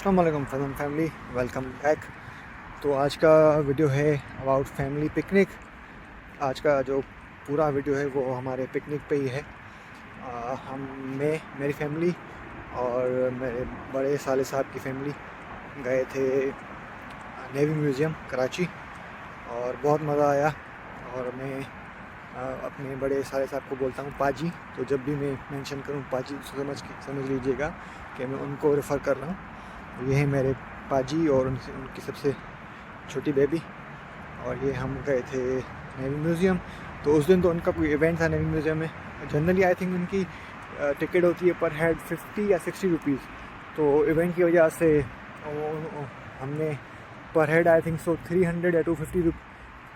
अस्सलाम वालेकुम Faizan family, welcome back. तो आज का वीडियो है अबाउट फैमिली पिकनिक। आज का जो पूरा वीडियो है वो हमारे पिकनिक पे ही है। मेरी फैमिली और मेरे बड़े साले साहब की फैमिली गए थे नेवी म्यूज़ियम कराची और बहुत मज़ा आया। और मैं अपने बड़े साले साहब को बोलता हूँ पाजी, तो जब भी मैं मेंशन करूँ पाजी समझ लीजिएगा कि मैं उनको रेफ़र कर रहा हूँ। ये है मेरे पाजी और उनकी सबसे छोटी बेबी। और ये हम गए थे नेवी म्यूज़ियम। तो उस दिन तो उनका कोई इवेंट था नेवी म्यूज़ियम में। जनरली आई थिंक उनकी टिकट होती है पर हेड 50 या 60 रुपीज़। तो इवेंट की वजह से हमने पर हेड आई थिंक 300 या 250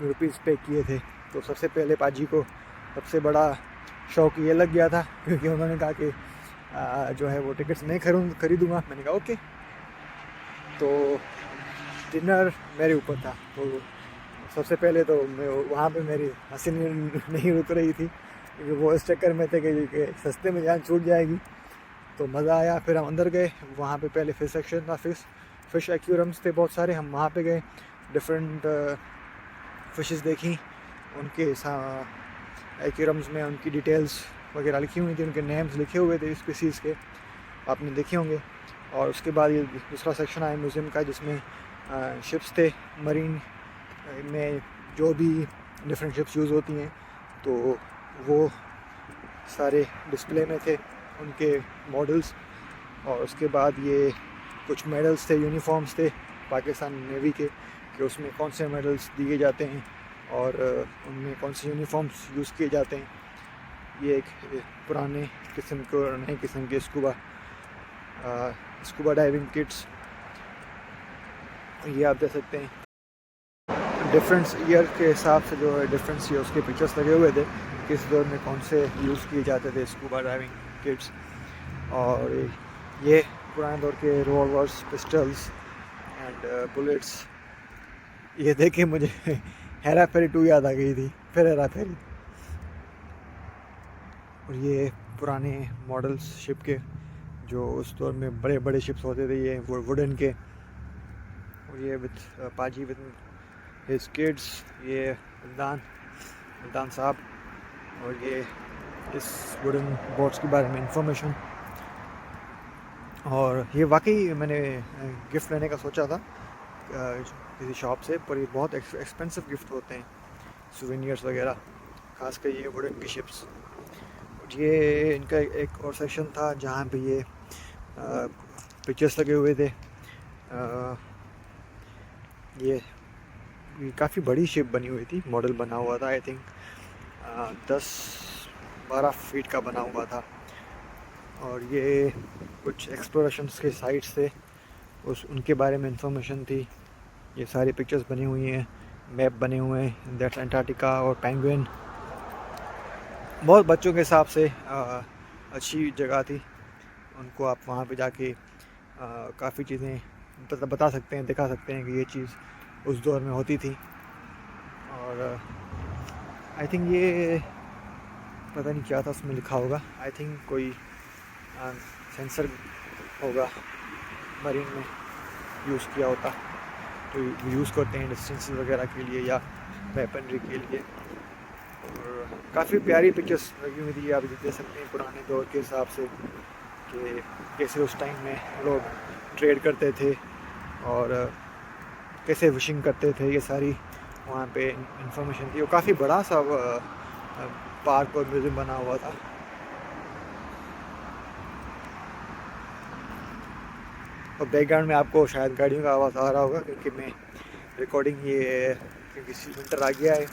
रुपीज़ पे किए थे। तो सबसे पहले पाजी को सबसे बड़ा शौक ये लग गया था, क्योंकि उन्होंने कहा कि जो है वो टिकट्स नहीं खरीदूँगा। मैंने कहा ओके। तो डिनर मेरे ऊपर था। तो सबसे पहले तो मैं वहाँ पे मेरी हंसी नहीं रुक रही थी, क्योंकि वो इस चक्कर में थे कि सस्ते में जान छूट जाएगी। तो मज़ा आया। फिर हम अंदर गए। वहाँ पे पहले फिश सेक्शन था, फिश एक्वेरियम्स थे बहुत सारे। हम वहाँ पे गए, डिफरेंट फिशेस देखी। उनके एक्वेरियम्स में उनकी डिटेल्स वगैरह लिखी हुई थी, उनके नेम्स लिखे हुए थे स्पीसीज़ के, आपने देखे होंगे। और उसके बाद ये दूसरा सेक्शन आया म्यूज़ियम का, जिसमें शिप्स थे मरीन में, जो भी डिफरेंट शिप्स यूज़ होती हैं, तो वो सारे डिस्प्ले में थे, उनके मॉडल्स। और उसके बाद ये कुछ मेडल्स थे, यूनिफॉर्म्स थे पाकिस्तान नेवी के, कि उसमें कौन से मेडल्स दिए जाते हैं और उनमें कौन से यूनिफॉर्म्स यूज़ किए जाते हैं। ये एक पुराने किस्म के और नए किस्म के स्कूबा डाइविंग किट्स, ये आप देख सकते हैं। डिफरेंट ईयर के हिसाब से जो है डिफरेंट ईयर्स के पिक्चर्स लगे हुए थे, किस दौर में कौन से यूज़ किए जाते थे स्कूबा डाइविंग किट्स। और ये पुराने दौर के रिवॉल्वर्स, पिस्टल्स एंड बुलेट्स। ये देख के मुझे हेरा फेरी 2 याद आ गई थी, फिर हेरा फेरी। और ये पुराने मॉडल्स शिप के, जो उस दौर में बड़े बड़े शिप्स होते थे, ये वुडन के। और ये विद पाजी विद हिज किड्स, ये मिल्दान साहब। और ये इस वुडन बोट्स के बारे में इंफॉर्मेशन। और ये वाकई मैंने गिफ्ट लेने का सोचा था किसी शॉप से, पर ये बहुत एक्सपेंसिव गिफ्ट होते हैं, सुवेनियर्स वगैरह, खासकर ये वुडन की शिप्स। ये इनका एक और सेक्शन था जहाँ पे ये पिक्चर्स लगे हुए थे। ये काफ़ी बड़ी शिप बनी हुई थी, मॉडल बना हुआ था, आई थिंक 10-12 फीट का बना हुआ था। और ये कुछ एक्सप्लोरेशंस के साइट्स थे, उनके बारे में इंफॉर्मेशन थी। ये सारी पिक्चर्स बनी हुई हैं, मैप बने हुए हैं, दैट्स अंटार्कटिका और पेंगुइन। बहुत बच्चों के हिसाब से अच्छी जगह थी। उनको आप वहाँ पे जाके काफ़ी चीज़ें बता सकते हैं, दिखा सकते हैं कि ये चीज़ उस दौर में होती थी। और आई थिंक ये पता नहीं क्या था उसमें लिखा होगा, आई थिंक कोई सेंसर होगा मरीन में यूज़ किया होता, तो यूज़ करते हैं डिस्टेंस वगैरह के लिए या वेपनरी के लिए। और काफ़ी प्यारी पिक्चर्स लगी हुई थी, आप देख सकते हैं पुराने दौर के हिसाब से कि कैसे उस टाइम में लोग ट्रेड करते थे और कैसे फिशिंग करते थे। ये सारी वहाँ पे इंफॉर्मेशन थी। वो काफ़ी बड़ा सा पार्क और म्यूज़ियम बना हुआ था। और बैकग्राउंड में आपको शायद गाड़ियों का आवाज़ आ रहा होगा, क्योंकि मैं रिकॉर्डिंग ये क्योंकि विंटर आ गया है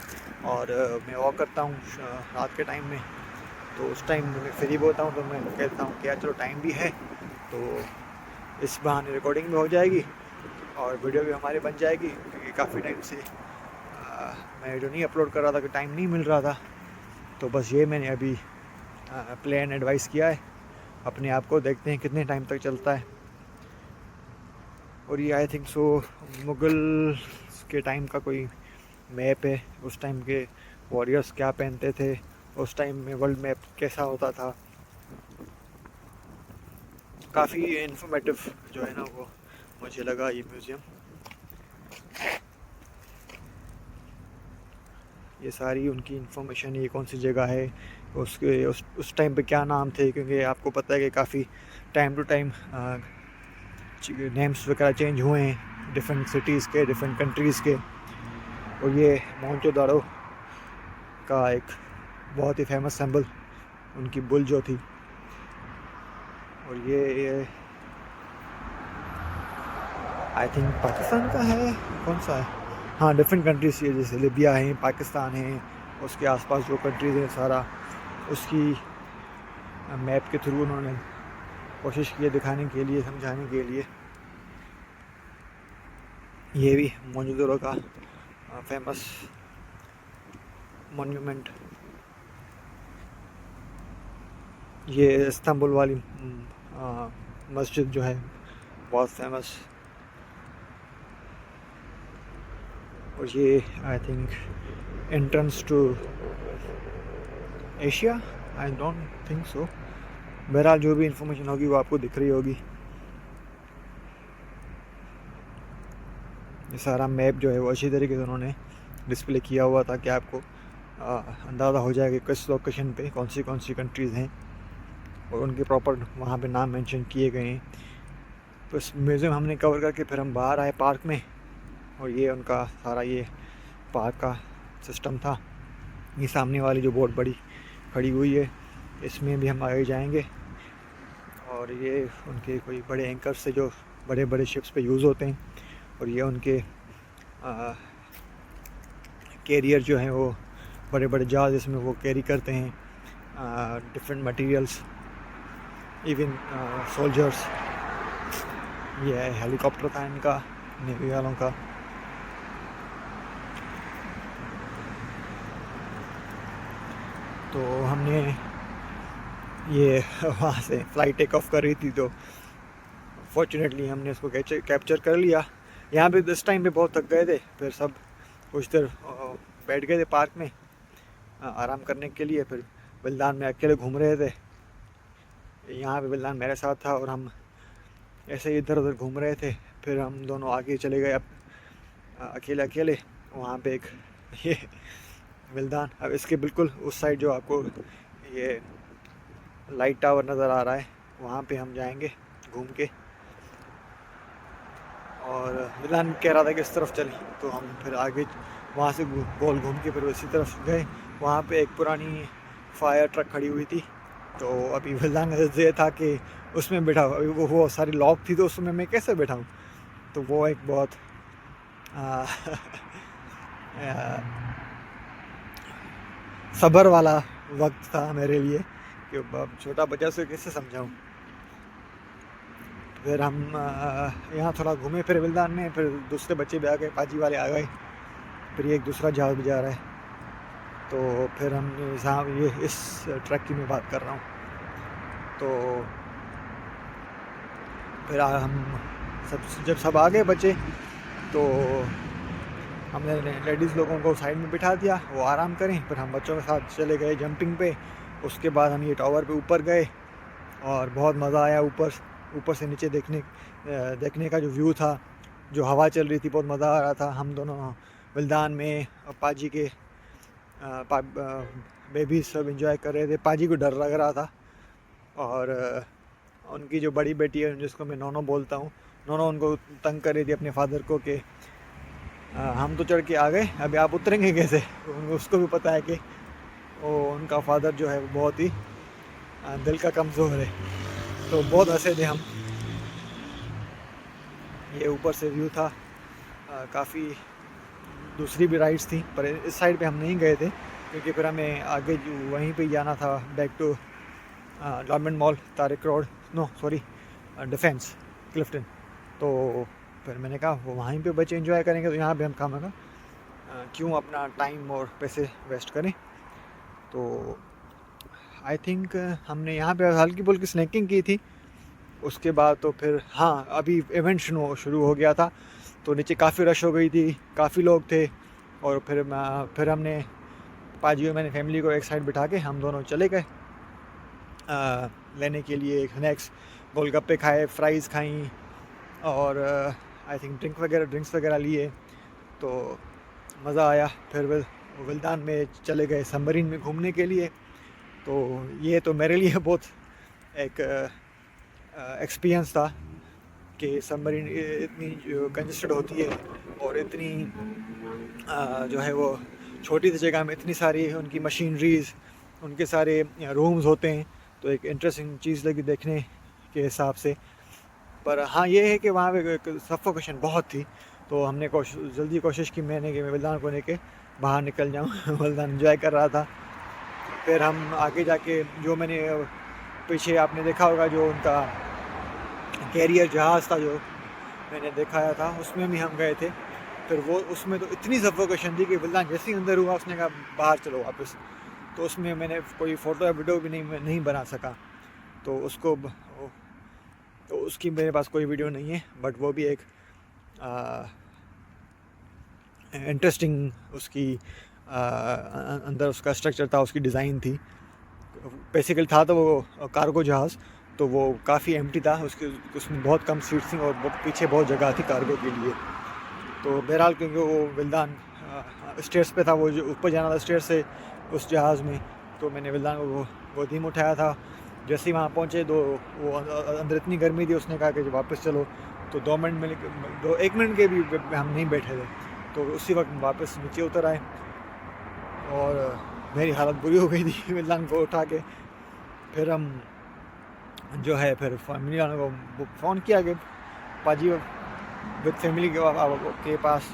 और मैं वॉक करता हूँ रात के टाइम में। तो उस टाइम मैं फ्री होता हूँ, तो मैं कहता हूँ कि यार चलो टाइम भी है, तो इस बहाने रिकॉर्डिंग भी हो जाएगी और वीडियो भी हमारी बन जाएगी, क्योंकि काफ़ी टाइम से मैं वीडियो नहीं अपलोड कर रहा था, कि टाइम नहीं मिल रहा था। तो बस ये मैंने अभी प्लान एडवाइस किया है अपने आप को, देखते हैं कितने टाइम तक चलता है। और ये आई थिंक सो मुग़ल के टाइम का कोई मैप है, उस टाइम के वॉरियर्स क्या पहनते थे, उस टाइम में वर्ल्ड मैप कैसा होता था। काफ़ी इन्फॉर्मेटिव जो है ना वो मुझे लगा ये म्यूज़ियम, ये सारी उनकी इन्फॉर्मेशन, ये कौन सी जगह है, उसके उस टाइम पे क्या नाम थे, क्योंकि आपको पता है कि काफ़ी टाइम टू टाइम नेम्स वगैरह चेंज हुए हैं डिफरेंट सिटीज़ के, डिफरेंट कंट्रीज़ के। और ये मोहनजोदाड़ो का एक बहुत ही फेमस सिंबल, उनकी बुल जो थी। और ये आई थिंक पाकिस्तान का है, कौन सा है, हाँ डिफरेंट कंट्रीज़ ये, जैसे लिबिया है, पाकिस्तान है, उसके आसपास जो कंट्रीज़ हैं सारा उसकी मैप के थ्रू उन्होंने कोशिश की है दिखाने के लिए, समझाने के लिए। ये भी मोहनजोदड़ो का फेमस मॉन्यूमेंट, ये इस्तांबुल वाली मस्जिद जो है बहुत फेमस। और ये I think entrance to Asia, I don't think so. बहरहाल जो भी इंफॉर्मेशन होगी वो आपको दिख रही होगी। ये सारा मैप जो है वो अच्छी तरीके से उन्होंने डिस्प्ले किया हुआ था कि आपको अंदाज़ा हो जाए कि किस लोकेशन पे कौन सी कंट्रीज़ हैं, और उनके प्रॉपर वहाँ पे नाम मेंशन किए गए हैं। तो इस म्यूज़ियम हमने कवर करके फिर हम बाहर आए पार्क में, और ये उनका सारा ये पार्क का सिस्टम था। ये सामने वाली जो बोट बड़ी खड़ी हुई है, इसमें भी हम आगे जाएंगे। और ये उनके कोई बड़े एंकर से जो बड़े बड़े शिप्स पे यूज़ होते हैं, और ये उनके कैरियर जो हैं वो बड़े बड़े जहाज़ इसमें वो कैरी करते हैं डिफरेंट मटेरियल्स, इवन सोल्जर्स। ये है हेलीकॉप्टर था इनका, नेवी वालों का। तो हमने ये वहाँ से फ़्लाइट टेक ऑफ कर रही थी, तो फॉर्चुनेटली हमने उसको कैप्चर कर लिया। यहाँ पे इस टाइम पे बहुत थक गए थे, फिर सब कुछ देर बैठ गए थे पार्क में आराम करने के लिए। फिर बिलदान में अकेले घूम रहे थे, यहाँ पे बिलदान मेरे साथ था, और हम ऐसे ही इधर उधर घूम रहे थे। फिर हम दोनों आगे चले गए अब अकेले। वहाँ पे एक ये बिलदान, अब इसके बिल्कुल उस साइड जो आपको ये लाइट टावर नज़र आ रहा है, वहाँ पे हम जाएंगे घूम के। और बिलदान कह रहा था कि इस तरफ चलें, तो हम फिर आगे वहाँ से गोल घूम के फिर उसी तरफ गए। वहाँ पे एक पुरानी फायर ट्रक खड़ी हुई थी, तो अभी बिलदान का ये था कि उसमें बैठा, अभी वो सारी लॉक थी, तो उसमें मैं कैसे बैठाऊँ। तो वो एक बहुत सब्र वाला वक्त था मेरे लिए कि छोटा बच्चा से कैसे समझाऊँ। फिर हम यहाँ थोड़ा घूमे फिर बिलदान में, फिर दूसरे बच्चे भी आ गए, पाजी वाले आ गए, फिर एक दूसरा जहाज़ भी जा रहा है। तो फिर हमने साहब ये इस ट्रक की मैं बात कर रहा हूँ। तो फिर हम जब सब आ गए बच्चे, तो हमने लेडीज़ लोगों को साइड में बिठा दिया, वो आराम करें। फिर हम बच्चों के साथ चले गए जंपिंग पे। उसके बाद हम ये टावर पे ऊपर गए, और बहुत मज़ा आया ऊपर से नीचे देखने का जो व्यू था, जो हवा चल रही थी, बहुत मज़ा आ रहा था। हम दोनों बिलदान में पाजी के बेबी सब एंजॉय कर रहे थे। पाजी को डर लग रहा था, और उनकी जो बड़ी बेटी है जिसको मैं नोनो बोलता हूँ, नोनो उनको तंग कर रही थी अपने फादर को कि हम तो चढ़ के आ गए, अभी आप उतरेंगे कैसे। उसको भी पता है कि वो उनका फादर जो है वो बहुत ही दिल का कमज़ोर है। तो बहुत हंसे थे हम। ये ऊपर से व्यू था, काफ़ी दूसरी भी राइड्स थी, पर इस साइड पे हम नहीं गए थे, क्योंकि फिर हमें आगे वहीं पे जाना था, back to Diamond Mall, Tariq road, no sorry Defence Clifton. तो फिर मैंने कहा वो वहीं पे बच्चे एंजॉय करेंगे, तो यहाँ पे हम खामखा क्यों अपना टाइम और पैसे वेस्ट करें। तो आई थिंक हमने यहाँ पे हल्की फुल्की स्नैकिंग की थी। उसके बाद तो फिर हाँ, अभी इवेंट शुरू हो गया था, तो नीचे काफ़ी रश हो गई थी, काफ़ी लोग थे। और फिर हमने पाजी और मैंने फैमिली को एक साइड बिठा के हम दोनों चले गए लेने के लिए स्नैक्स। गोलगप्पे खाए, फ्राइज़ खाई, और आई थिंक ड्रिंक्स वगैरह लिए, तो मज़ा आया। फिर विल्दान में चले गए सबमरीन में घूमने के लिए। तो ये तो मेरे लिए बहुत एक एक्सपीरियंस था कि सबमरीन इतनी कंजस्टेड होती है और इतनी जो है वो छोटी सी जगह में इतनी सारी उनकी मशीनरीज, उनके सारे रूम्स होते हैं। तो एक इंटरेस्टिंग चीज़ लगी देखने के हिसाब से। पर हाँ, ये है कि वहाँ पे सफोकेशन बहुत थी, तो हमने जल्दी कोशिश की मैंने कि मैं विल्दान को लेके बाहर निकल जाऊँ। विल्दान एंजॉय कर रहा था। फिर हम आगे जाके जो मैंने पीछे आपने देखा होगा जो उनका कैरियर जहाज़ था जो मैंने दिखाया था, उसमें भी हम गए थे। फिर वो उसमें तो इतनी सफोकेशन थी कि विल्दान जैसे ही अंदर हुआ उसने कहा बाहर चलो वापस। तो उसमें मैंने कोई फ़ोटो या वीडियो भी नहीं बना सका। तो उसकी मेरे पास कोई वीडियो नहीं है, बट वो भी एक इंटरेस्टिंग उसकी अंदर उसका स्ट्रक्चर था, उसकी डिज़ाइन थी। बेसिकली था तो वो कार्गो जहाज़, तो वो काफ़ी एम्प्टी था, उसमें बहुत कम सीट्स थी और पीछे बहुत जगह थी कार्गो के लिए। तो बहरहाल क्योंकि वो विल्दान स्टेयर्स पे था, वो जो ऊपर जाना था स्टेयर से उस जहाज़ में, तो मैंने विल्दान को गोदी में उठाया था। जैसे ही वहाँ पहुँचे तो वो अंदर इतनी गर्मी थी, उसने कहा कि वापस चलो। तो 1 मिनट के भी हम नहीं बैठे थे, तो उसी वक्त वापस नीचे उतर आए और मेरी हालत बुरी हो गई थी विल्दान को उठा के। फिर हम जो है फिर फैमिली वालों को फ़ोन किया कि पाजी विद फैमिली के पास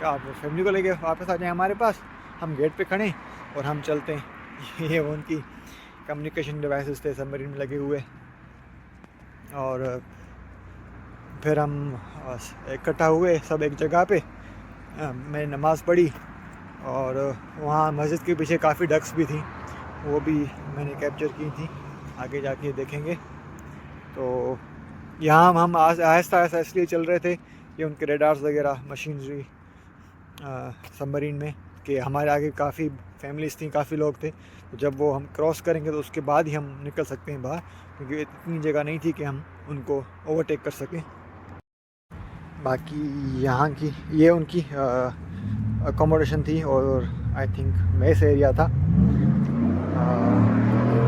आप फैमिली को लेके वापस आ जाएं हमारे पास, हम गेट पे खड़े और हम चलते हैं। ये उनकी कम्युनिकेशन डिवाइसेस थे सबमरीन में लगे हुए। और फिर हम इकट्ठा हुए सब एक जगह पे। मैंने नमाज़ पढ़ी और वहाँ मस्जिद के पीछे काफ़ी डक्स भी थी, वो भी मैंने कैप्चर की थी, आगे जाके देखेंगे। तो यहाँ हम आहिस्ता आहिस्ता इसलिए चल रहे थे कि उनके रेडार्स वगैरह मशीनरी सबमरीन में कि हमारे आगे काफ़ी फैमिलीज़ थी, काफ़ी लोग थे। तो जब वो हम क्रॉस करेंगे तो उसके बाद ही हम निकल सकते हैं बाहर, क्योंकि इतनी जगह नहीं थी कि हम उनको ओवरटेक कर सकें। बाकी यहाँ की ये उनकी अकोमोडेशन थी और आई थिंक मेस एरिया था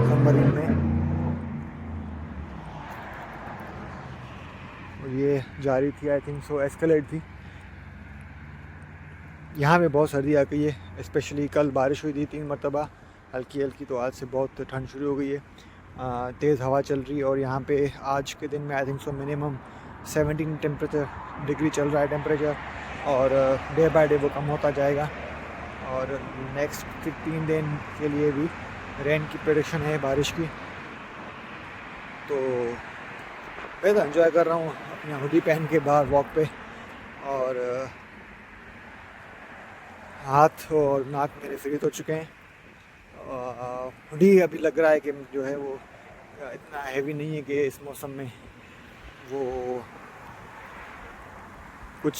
सबमरीन में। ये जारी थी, आई थिंक सो एस्केलेट थी। यहाँ पे बहुत सर्दी आ गई है, स्पेशली कल बारिश हुई थी 3 मरतबा हल्की हल्की, तो आज से बहुत ठंड शुरू हो गई है। तेज़ हवा चल रही है और यहाँ पे आज के दिन में I think so minimum 17 degree चल रहा है टेम्परेचर, और डे बाय डे वो कम होता जाएगा। और नेक्स्ट 3 दिन के लिए भी रेन की प्रेडिक्शन है, बारिश की। तो मैं तो एंजॉय कर रहा हूँ अपना हुडी पहन के बाहर वॉक पे, और हाथ और नाक मेरे फ्रीज हो चुके हैं। हुडी अभी लग रहा है कि जो है वो इतना हैवी नहीं है कि इस मौसम में वो कुछ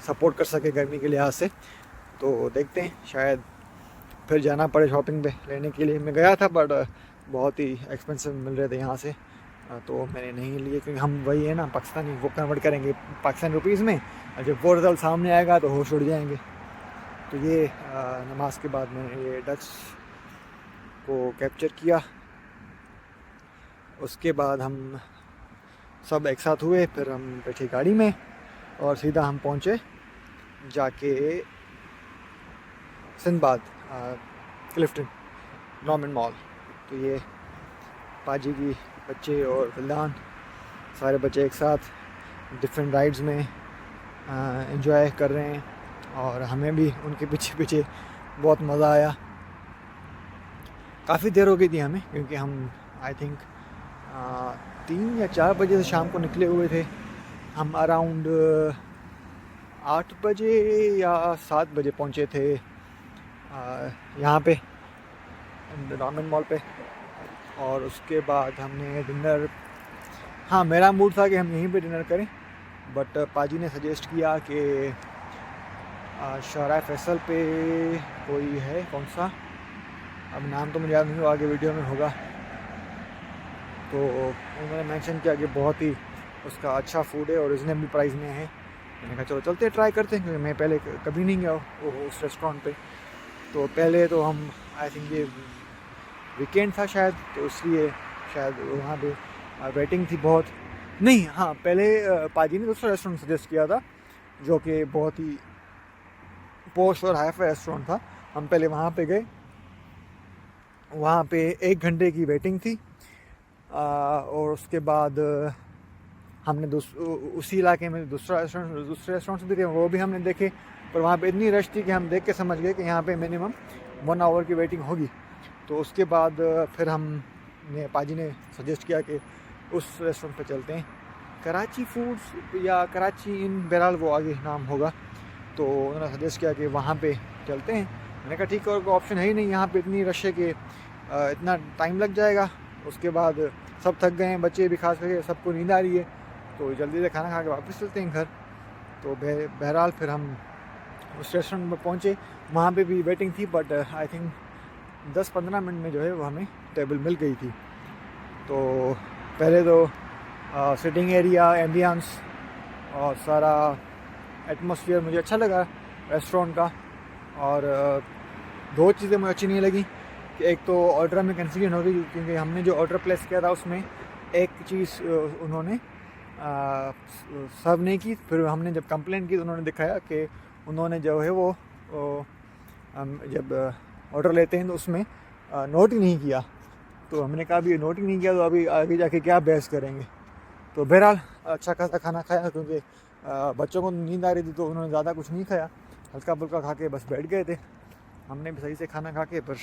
सपोर्ट कर सके गर्मी के लिहाज से। तो देखते हैं, शायद फिर जाना पड़े शॉपिंग पे लेने के लिए। मैं गया था बट बहुत ही एक्सपेंसिव मिल रहे थे यहाँ से, तो मैंने नहीं लिए, क्योंकि हम वही है ना पाकिस्तानी, वो कन्वर्ट करेंगे पाकिस्तानी रुपीज़ में, और जब वो रिज़ल्ट सामने आएगा तो होश उड़ जाएंगे। तो ये नमाज के बाद मैंने ये डक्स को कैप्चर किया। उसके बाद हम सब एक साथ हुए, फिर हम बैठे गाड़ी में और सीधा हम पहुँचे जाके सिंदबाद क्लिफ्टन नॉर्मन मॉल। तो ये पाजी की बच्चे और विल्दान सारे बच्चे एक साथ डिफरेंट राइड्स में एंजॉय कर रहे हैं, और हमें भी उनके पीछे पीछे बहुत मज़ा आया। काफ़ी देर हो गई थी हमें, क्योंकि हम आई थिंक 3 या 4 बजे से शाम को निकले हुए थे। हम अराउंड 8 बजे या 7 बजे पहुँचे थे यहाँ पे रामन मॉल पे। और उसके बाद हमने डिनर, हाँ मेरा मूड था कि हम यहीं पे डिनर करें, बट पाजी ने सजेस्ट किया कि शाहराह फैसल पे कोई है, कौन सा, अब नाम तो मुझे याद नहीं, आगे वीडियो में होगा। तो उन्होंने मेंशन किया कि बहुत ही उसका अच्छा फूड है और रिजनेबल प्राइस में है। मैंने कहा चलो चलते ट्राई करते हैं, क्योंकि मैं पहले कभी नहीं गया उस रेस्टोरेंट पे। तो पहले तो हम आई थिंक ये वीकेंड था शायद, तो इसलिए शायद वहाँ पे वेटिंग थी बहुत। नहीं, हाँ, पहले पाजी ने दूसरा रेस्टोरेंट सजेस्ट किया था जो कि बहुत ही पोश और हाई फाई रेस्टोरेंट था। हम पहले वहाँ पे गए, वहाँ पे 1 घंटे की वेटिंग थी और उसके बाद हमने उसी इलाके में दूसरे रेस्टोरेंट्स भी थे, वो भी हमने देखे। पर वहाँ पे इतनी रश थी कि हम देख के समझ गए कि यहाँ पे मिनिमम 1 आवर की वेटिंग होगी। तो उसके बाद फिर हमने पाजी ने सजेस्ट किया कि उस रेस्टोरेंट पे चलते हैं, कराची फूड्स या कराची इन, बहरहाल वो आगे नाम होगा। तो उन्होंने सजेस्ट किया कि वहाँ पे चलते हैं। मैंने कहा ठीक है, और कोई ऑप्शन है ही नहीं, यहाँ पे इतनी रश है कि इतना टाइम लग जाएगा। उसके बाद सब थक गए हैं, बच्चे भी खास करके, सबको नींद आ रही है, तो जल्दी से खाना खा के वापस चलते हैं घर। तो बहरहाल फिर हम उस रेस्टोरेंट में पहुँचे, वहाँ पे भी वेटिंग थी, बट आई थिंक 10-15 मिनट में जो है वो हमें टेबल मिल गई थी। तो पहले तो सिटिंग एरिया, एम्बियंस और सारा एटमॉस्फेयर मुझे अच्छा लगा रेस्टोरेंट का। और 2 चीज़ें मुझे अच्छी नहीं लगी कि एक तो ऑर्डर में कन्फ्यूजन हो गई, क्योंकि हमने जो ऑर्डर प्लेस किया था उसमें एक चीज़ उन्होंने सर्व नहीं की। फिर हमने जब कंप्लेंट की तो उन्होंने दिखाया कि उन्होंने जो है वो जब ऑर्डर लेते हैं तो उसमें नोट ही नहीं किया। तो हमने कहा अभी नोट ही नहीं किया तो अभी आगे जाके क्या बहस करेंगे। तो बहरहाल अच्छा खासा खाना खाया, क्योंकि बच्चों को नींद आ रही थी, तो उन्होंने ज़्यादा कुछ नहीं खाया, हल्का फुल्का खा के बस बैठ गए थे। हमने भी सही से खाना खा के पर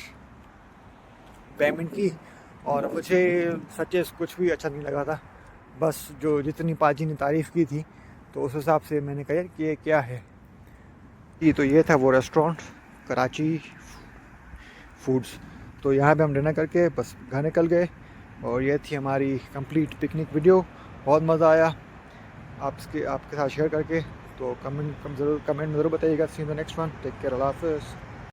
पेमेंट की, और मुझे सच्चे कुछ भी अच्छा नहीं लगा था। बस जो जितनी पाजी ने तारीफ़ की थी तो उस हिसाब से मैंने कहा कि ये क्या है। तो ये था वो रेस्टोरेंट, कराची फूड्स। तो यहाँ पे हम डिनर करके बस घर निकल गए, और ये थी हमारी कंप्लीट पिकनिक वीडियो। बहुत मज़ा आया आपके साथ शेयर करके। तो कमेंट में ज़रूर बताइएगा। See you in the next one, take care, अल्लाह हाफ़िज़।